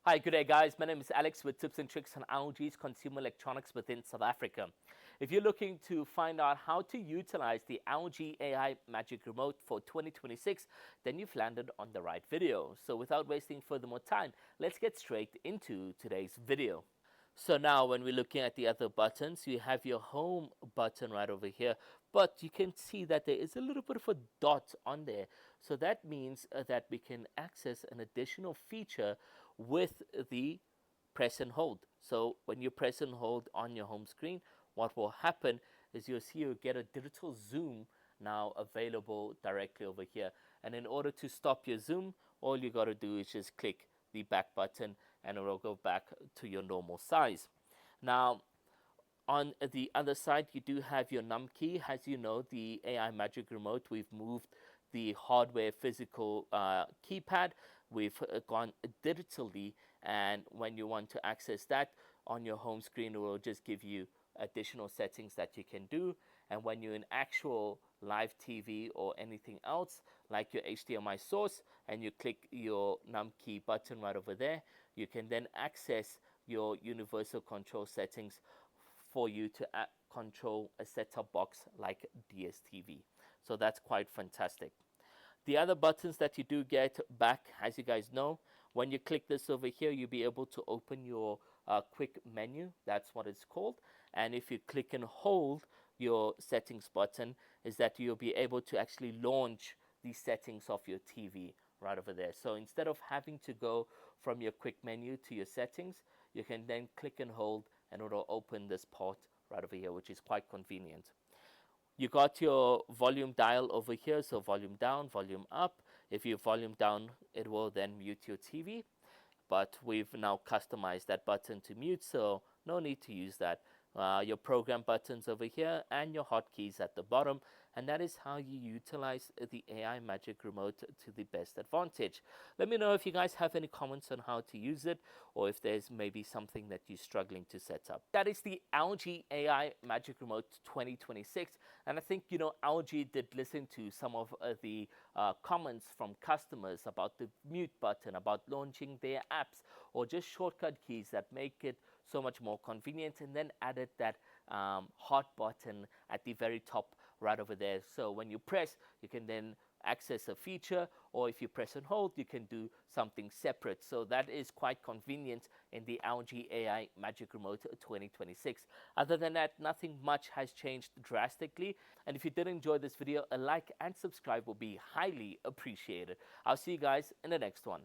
Hi, good day, guys. My name is Alex with tips and tricks on LG's consumer electronics within South Africa. If you're looking to find out how to utilize the LG AI Magic Remote for 2026, then you've landed on the right video. So without wasting further more time, let's get straight into today's video. So now when we're looking at the other buttons, you have your home button right over here, but you can see that there is a little bit of a dot on there. So that means that we can access an additional feature with the press and hold. So when you press and hold on your home screen, what will happen is you'll get a digital zoom now available directly over here. And in order to stop your zoom, all you got to do is just click the back button and it will go back to your normal size. Now, on the other side, you do have your num key. As you know, the AI Magic Remote, we've moved the hardware physical keypad. We've gone digitally, and when you want to access that on your home screen, it will just give you additional settings that you can do. And when you're in actual live TV or anything else like your HDMI source and you click your num key button right over there, you can then access your universal control settings for you to control a set-top box like DSTV. So that's quite fantastic. The other buttons that you do get back, as you guys know, when you click this over here, you'll be able to open your quick menu. That's what it's called. And if you click and hold your settings button, is that you'll be able to actually launch the settings of your TV right over there. So instead of having to go from your quick menu to your settings, you can then click and hold and it'll open this port right over here, which is quite convenient. You got your volume dial over here, so volume down, volume up. If you volume down, it will then mute your TV, but we've now customized that button to mute, so no need to use that. Your program buttons over here and your hotkeys at the bottom, and that is how you utilize the AI Magic Remote to the best advantage. Let me know if you guys have any comments on how to use it, or if there's maybe something that you're struggling to set up. That is the LG AI Magic Remote 2026, and I think LG did listen to some of the comments from customers about the mute button, about launching their apps, or just shortcut keys that make it so much more convenient, and then added that hot button at the very top right over there. So when you press, you can then access a feature, or if you press and hold, you can do something separate. So that is quite convenient in the LG AI Magic Remote 2026. Other than that, nothing much has changed drastically. And if you did enjoy this video, a like and subscribe will be highly appreciated. I'll see you guys in the next one.